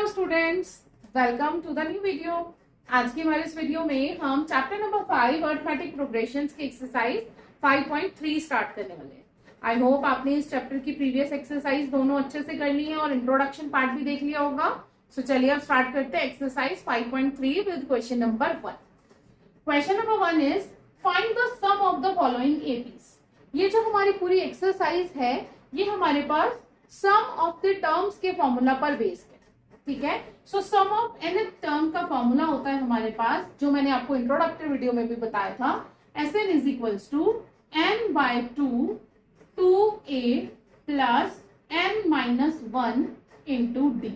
Hello students, welcome to the new video. आज की हमारे इस वीडियो में हम चैप्टर नंबर 5 अरिथमेटिक प्रोग्रेशंस की एक्सरसाइज 5.3 स्टार्ट करने वाले हैं। आई होप आपने इस चैप्टर की प्रीवियस एक्सरसाइज दोनों अच्छे से कर ली है और इंट्रोडक्शन पार्ट भी देख लिया होगा। सो चलिए अब स्टार्ट करते हैं exercise 5.3 with question number 1। Question number 1 is find the sum of the following APs. ये जो हमारी पूरी एक्सरसाइज है ये हमारे पास सम ऑफ द टर्म्स के फॉर्मूला पर बेस्ड है। ठीक है, so sum of n term का फॉर्मूला होता है हमारे पास, जो मैंने आपको इंट्रोडक्टरी वीडियो में भी बताया था। Sn is equals to n by 2a plus n minus 1 into D.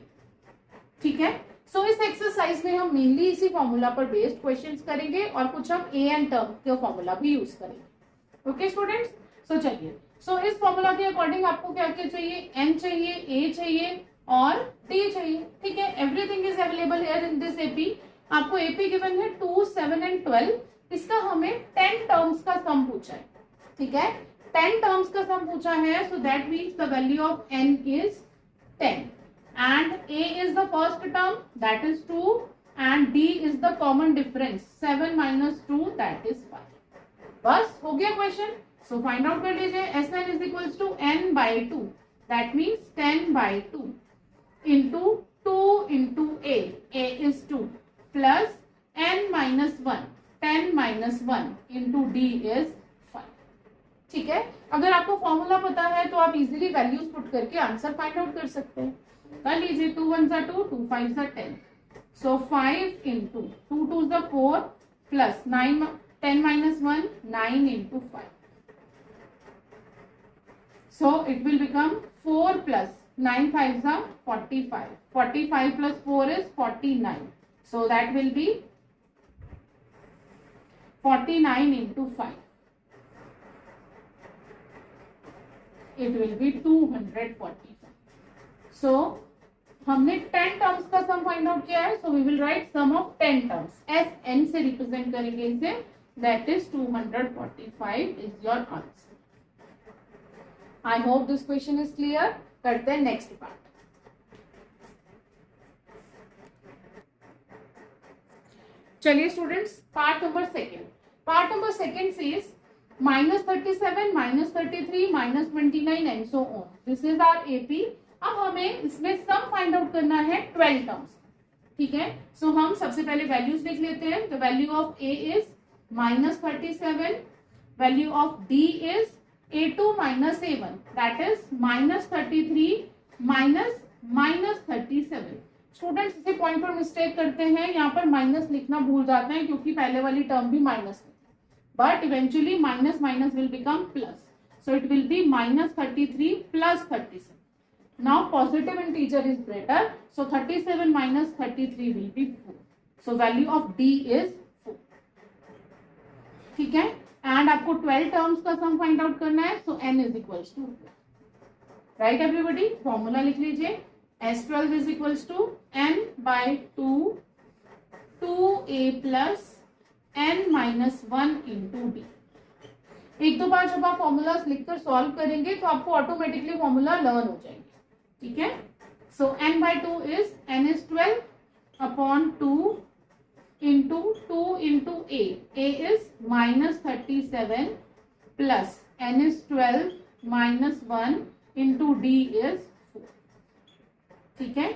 ठीक है, सो इस एक्सरसाइज में हम मेनली इसी फॉर्मूला पर बेस्ड क्वेश्चंस करेंगे और कुछ हम ए एन टर्म का फॉर्मूला भी यूज करेंगे। ओके स्टूडेंट्स, सो चलिए, सो इस फॉर्मूला के अकॉर्डिंग आपको क्या क्या चाहिए, n चाहिए, a चाहिए और d चाहिए। ठीक है, everything is available here in this AP. आपको एपी गिवन है 2, 7 एंड 12। इसका हमें 10 टर्म्स का सम पूछा है। ठीक है, 10 टर्म्स का सम पूछा है, so that means the value of n is 10 and a is the first term, that is 2, and d is the common difference, 7 minus 2, that is 5। बस हो गया क्वेश्चन। सो फाइंड आउट कर लीजिए, Sn is equals to n by 2, that means 10 by 2 into 2 into a is 2 plus n minus 1, 10 minus 1 into d is 5। ठीक है, अगर आपको formula पता है तो आप इजीली वैल्यूज पुट करके आंसर फाइंड आउट कर सकते हैं। कर लीजिए, 2 1 जा 2, 2 5 जा 10, सो 5 into 2 2 जा 4 plus 9 10 minus 1 9 into 5, so it will become 4 plus 9 5 जा 45, 45 plus 4 is 49, so that will be 49 into 5, it will be 245। so हमने 10 टर्म्स का सम फाइंड आउट किया है, so we will write sum of 10 terms, Sn से represent करेंगे इसे, that is 245 is your answer. I hope this question is clear. करते हैं next part. चलिए students, part number second. Part number second says -37, -33, -29 and so on. This is our AP. अब हमें इसमें sum find out करना है 12 terms. ठीक है, सो हम सबसे पहले वैल्यूज लिख लेते हैं। The value of a is -37, value of d is a2 minus a1, that is -33 minus -37। Students इसी पॉइंट पर मिस्टेक करते हैं, यहाँ पर माइनस लिखना भूल जाते हैं क्योंकि पहले वाली टर्म भी माइनस में, but eventually minus minus will become plus, so it will be -33 plus 37। Now positive integer is greater, so 37 minus 33 will be 4. So value of d is 4. ठीक है, एंड आपको 12 टर्म्स का सम फाइंड आउट करना है, so n is equals to 4. Right everybody, formula लिख लीजिए, S12 is equals to n by 2a plus n minus 1 into d। एक दो बार जब आप फॉर्मूलाज लिखकर सॉल्व करेंगे तो आपको ऑटोमेटिकली फॉर्मूला लर्न हो जाएंगे। ठीक है, सो n by 2 is n is 12 upon 2 into 2 into a is -37 plus n is 12 minus 1 into d is 4। ठीक है,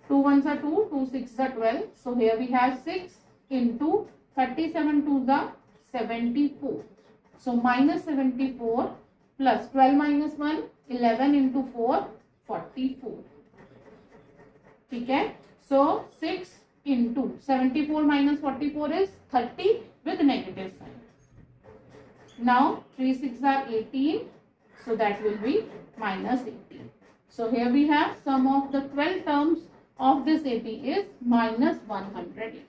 2 1 जा 2, 2 6 जा 12, so here we have 6 into 37 2 जा 74, so -74 plus 12 minus 1 11 into 4 44। ठीक है, so 6 into 74 minus 44 is 30 with negative sign। Now 3 6 are 18, so that will be -18। So here we have sum of the 12 terms of this AP is -180।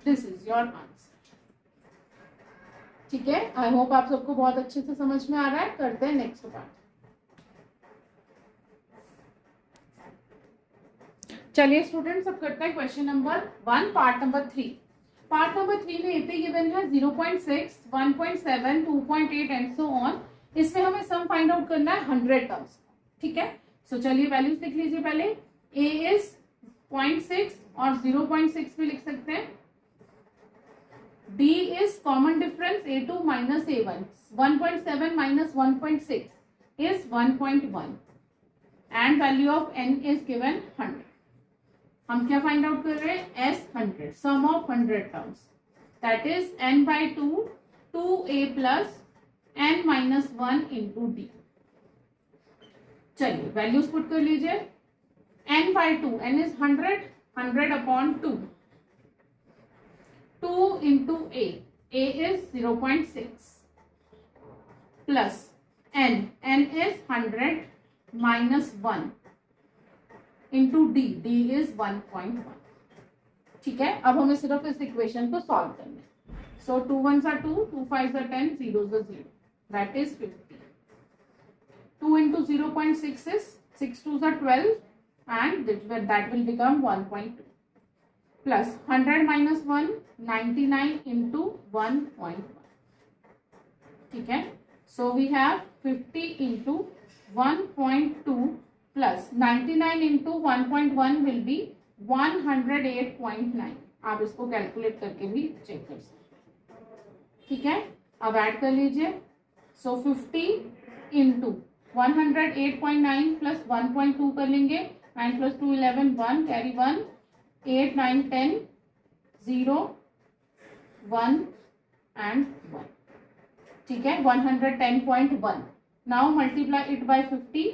This is your answer। ठीक है, I hope आप सबको बहुत अच्छे से समझ में आ रहा है। करते हैं नेक्स्ट पार्ट। चलिए स्टूडेंट्स, अब करते हैं question number 1 part number 3। Part number 3 में एपी गिवन है 0.6, 1.7, 2.8 एंड सो ऑन। इसमें हमें सम फाइंड आउट करना है 100 टर्म्स। ठीक है, सो चलिए वैल्यूज लिख लीजिए। पहले a इज 0.6 और 0.6 भी लिख सकते हैं. D is common difference A2 minus A1. 1.7 minus 1.6 is 1.1 and value of n is given 100. हम क्या फाइंड आउट कर रहे हैं? S 100, sum of 100 terms, that is n by 2 2a plus n minus 1 into D. चलिए values put कर लीजिए. n by 2, n is 100 upon 2. 2 into a is 0.6 plus n is 100 minus 1 into d is 1.1. ठीक है, अब हमें सिर्फ इस equation को सॉल्व करना है. सो 2 1s are 2, 2 5s are 10, 0s are 0, that is 50. 2 into 0.6 is 6 2s are 12 and that will become 1.2 plus 100 minus 1 99 into 1.1. ठीक है, so we have 50 into 1.2 plus 99 into 1.1 will be 108.9. आप इसको कैलकुलेट करके भी चेक कर सकते हैं. ठीक है, अब ऐड कर लीजिए. सो 50 into 108.9 plus 1.2 कर लेंगे. 9 plus 2 11, 1 carry 1, 8 9 10, 0 1 and 1. ठीक है, 110.1. Now multiply it by 50.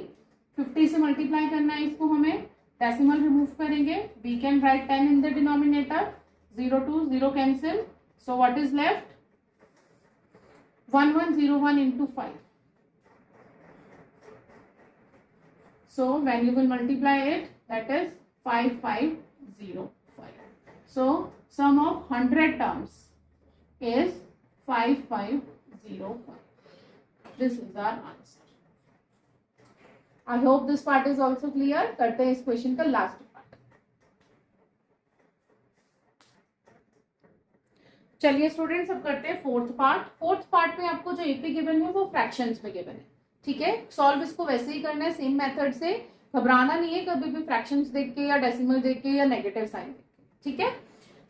50 से मल्टीप्लाई करना है इसको हमें. डेसिमल रिमूव करेंगे. We can write 10 in the denominator. 0 2 0 cancel. So what is left? 1101 into 5. So when you will multiply it, that is 5505. So sum of 100 terms is 5505. This is our answer. I hope this part is also clear. करते हैं इस question का last part. चलिए students, अब करते हैं fourth part. Fourth part में आपको जो एपी गिवन है वो फ्रैक्शंस में गिवन है. ठीक है, सॉल्व इसको वैसे ही करना है, सेम मेथड से. घबराना नहीं है कभी भी फ्रैक्शंस देख के या डेसिमल देख के या नेगेटिव साइन देख के. ठीक है,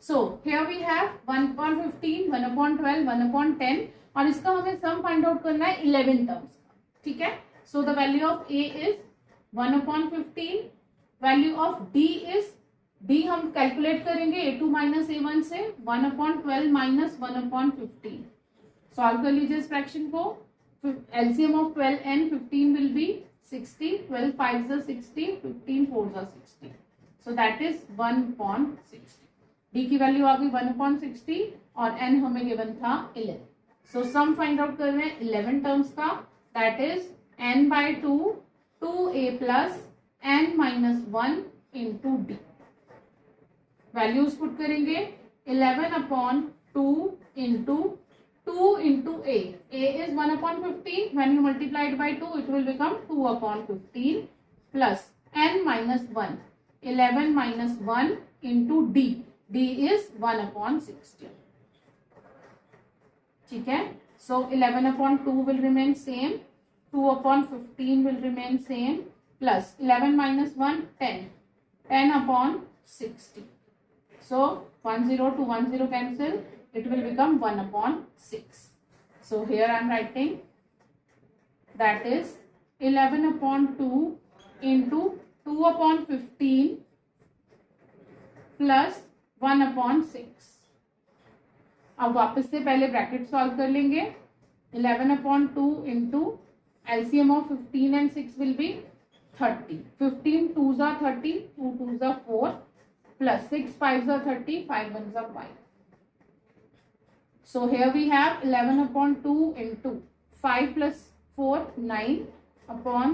सो हियर वी हैव 1/15, 1/12, 1/10 और इसका हमें सम फाइंड आउट करना है 11 टर्म्स का. ठीक है, so the value of A is 1/15. Value of D is, D हम कैलकुलेट करेंगे A2 माइनस A1 से. 1/12 माइनस 1/15. सॉल्व कर लीजिए इस फ्रैक्शन को. LCM of 12 and 15 will be 60. 12 5s are 60, 15 4s are 60. So that is 1/60. D की value आ गई 1/60 और n हमें गिवन था 11. So सम फाइंड आउट कर रहे हैं 11 टर्म्स का. That is n by 2 2a plus n minus 1 into d. Values put करेंगे. 11/2 into 2 into a. A is 1/15. When you multiply it by 2, it will become 2/15 plus n minus 1. 11 minus 1 into d. D is 1/60. ठीक है, so 11/2 will remain same. 2/15 will remain same plus 11 minus 1 10. 10/60. So 10 to 10 cancel. It will become 1/6. So here I am writing that is 11/2 into 2/15 plus 1/6. अब वापस से पहले bracket solve कर लेंगे. 11/2 into LCM of 15 and 6 will be 30. 15 2s are 30, 2 2s are 4 plus 6 5s are 30, 5 1s are 5. So here we have 11/2 into 5 plus 4 9 upon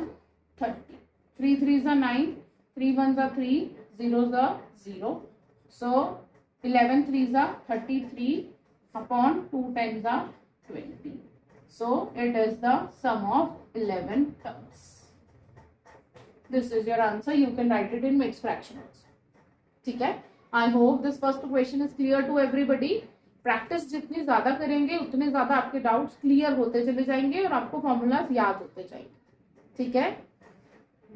30. 3 3s are 9, 3 1s are 3, 0s are 0. So 11 3s are 33 upon 2 10s are 20. So it is the sum of 11 terms. This is your answer. You can write it in mixed fraction also. ठीक है, I hope this first question is clear to everybody. Practice जितनी ज्यादा करेंगे उतने ज्यादा आपके doubts clear होते चले जाएंगे और आपको फॉर्मूलाज याद होते जाएंगे. ठीक है,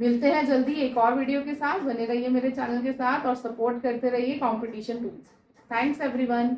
मिलते हैं जल्दी एक और वीडियो के साथ। बने रहिए मेरे चैनल के साथ और सपोर्ट करते रहिए कंपटीशन टूल्स। Thanks everyone.